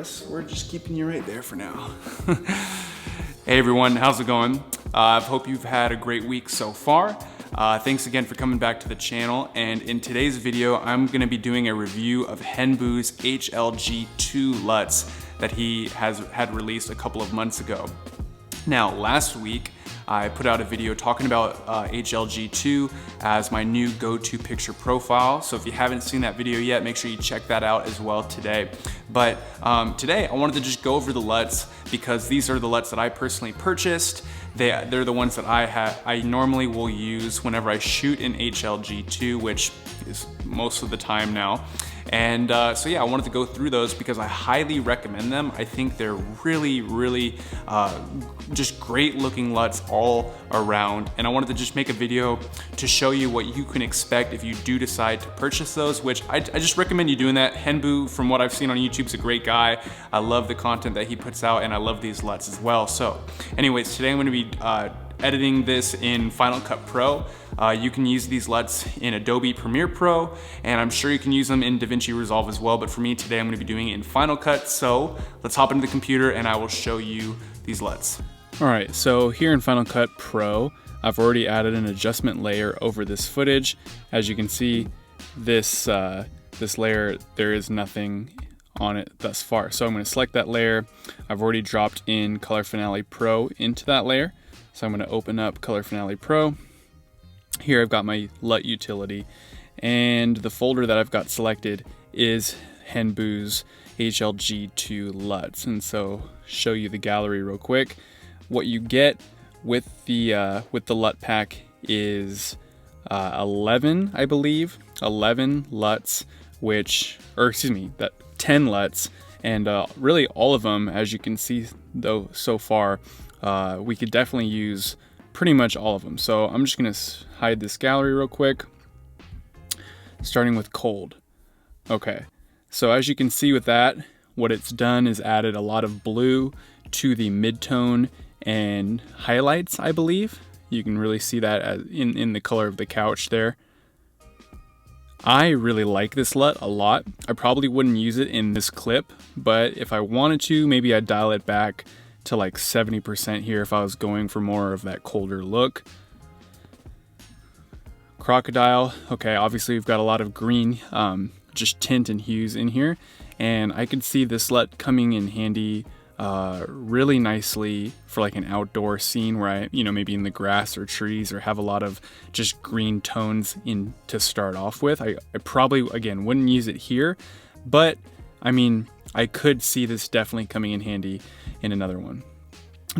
guess we're just keeping you right there for now. Hey everyone, how's it going? I hope you've had a great week so far. Thanks again for coming back to the channel, and in today's video I'm going to be doing a review of Henbu's HLG 2 LUTs that he had released a couple of months ago. Now last week I put out a video talking about HLG 2 as my new go-to picture profile. So if you haven't seen that video yet, make sure you check that out as well today. But today I wanted to just go over the LUTs because these are the LUTs that I personally purchased. They're the ones that I normally will use whenever I shoot in HLG 2, which is most of the time now. And so yeah, I wanted to go through those because I highly recommend them. I think they're really just great looking LUTs all around. And I wanted to just make a video to show you what you can expect if you do decide to purchase those, which I just recommend you doing that. Henbu, from what I've seen on YouTube, is a great guy. I love the content that he puts out and I love these LUTs as well. So anyways, today I'm gonna be editing this in Final Cut Pro. You can use these LUTs in Adobe Premiere Pro, and I'm sure you can use them in DaVinci Resolve as well, but for me today I'm going to be doing it in Final Cut. So let's hop into the computer and I will show you these LUTs. Alright, so here in Final Cut Pro, I've already added an adjustment layer over this footage. As you can see, this layer, there is nothing on it thus far. So I'm going to select that layer. I've already dropped in Color Finale Pro into that layer. So I'm going to open up Color Finale Pro. Here I've got my LUT utility, and the folder that I've got selected is Henbu's HLG 2 LUTs. And so show you the gallery real quick. What you get with the LUT pack is 11, I believe, 11 LUTs, 10 LUTs, and really all of them, as you can see though so far, we could definitely use pretty much all of them. So I'm just gonna hide this gallery real quick, starting with cold. Okay, so as you can see with that, what it's done is added a lot of blue to the mid-tone and highlights, I believe. You can really see that in the color of the couch there. I really like this LUT a lot. I probably wouldn't use it in this clip, but if I wanted to, maybe I'd dial it back to like 70% here if I was going for more of that colder look. Crocodile, okay, obviously we've got a lot of green, just tint and hues in here, and I could see this LUT coming in handy really nicely for like an outdoor scene where I, maybe in the grass or trees, or have a lot of just green tones in to start off with. I probably, again, wouldn't use it here, but I mean, I could see this definitely coming in handy in another one.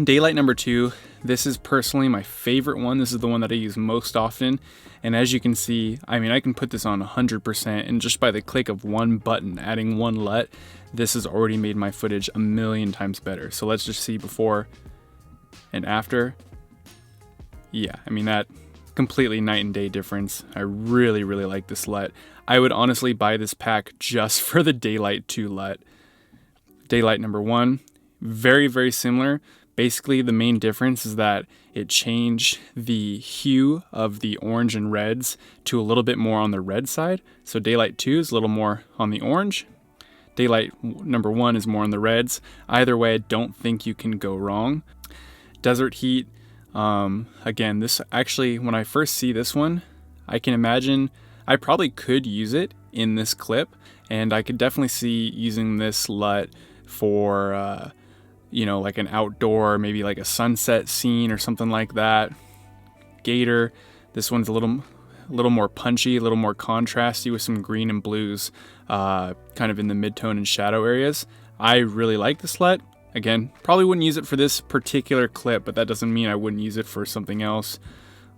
Daylight number 2, this is personally my favorite one. This is the one that I use most often. And as you can see, I mean, I can put this on 100%, and just by the click of one button, adding one LUT, this has already made my footage a million times better. So let's just see before and after. Yeah, I mean, that completely night and day difference. I really like this LUT. I would honestly buy this pack just for the Daylight 2 LUT. Daylight number 1, very similar. Basically, the main difference is that it changed the hue of the orange and reds to a little bit more on the red side. So Daylight 2 is a little more on the orange. Daylight number 1 is more on the reds. Either way, I don't think you can go wrong. Desert Heat, again, this actually, when I first see this one, I can imagine I probably could use it in this clip, and I could definitely see using this LUT for like an outdoor, maybe like a sunset scene or something like that. Gator, this one's a little more punchy, a little more contrasty with some green and blues kind of in the mid-tone and shadow areas. I really like this LUT. Again, probably wouldn't use it for this particular clip, but that doesn't mean I wouldn't use it for something else.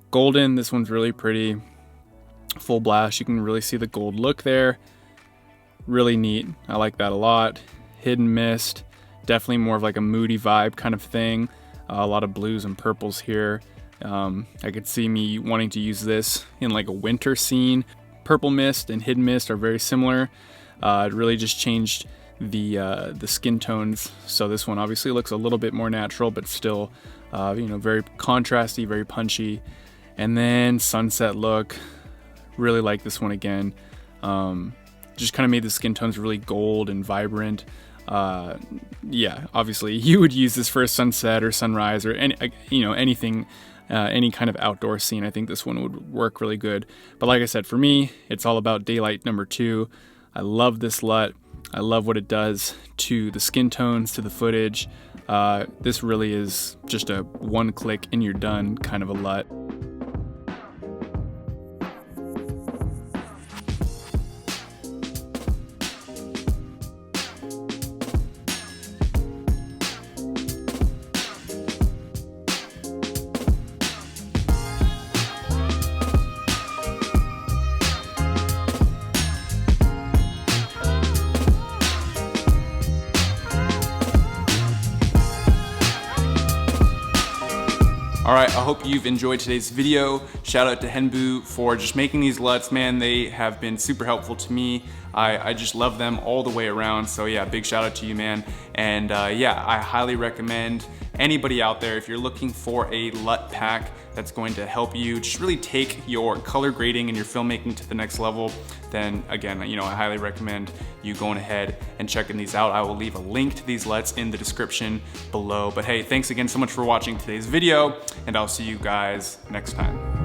Golden, this one's really pretty. Full blast, you can really see the gold look there. Really neat, I like that a lot. Hidden Mist, definitely more of like a moody vibe kind of thing. A lot of blues and purples here. I could see me wanting to use this in like a winter scene. Purple Mist and Hidden Mist are very similar. It really just changed the skin tones. So this one obviously looks a little bit more natural, but still, very contrasty, very punchy. And then Sunset Look, really like this one again. Just kind of made the skin tones really gold and vibrant. yeah, obviously you would use this for a sunset or sunrise or anything, any kind of outdoor scene. I think this one would work really good. But like I said, for me, it's all about daylight number 2. I love this LUT. I love what it does to the skin tones, to the footage. This really is just a one click and you're done kind of a LUT. All right, I hope you've enjoyed today's video. Shout out to Henbu for just making these LUTs, man. They have been super helpful to me. I just love them all the way around. So yeah, big shout out to you, man. And yeah, I highly recommend anybody out there, if you're looking for a LUT pack that's going to help you just really take your color grading and your filmmaking to the next level, then again, I highly recommend you going ahead and checking these out. I will leave a link to these LUTs in the description below. But hey, thanks again so much for watching today's video, and I'll see you guys next time.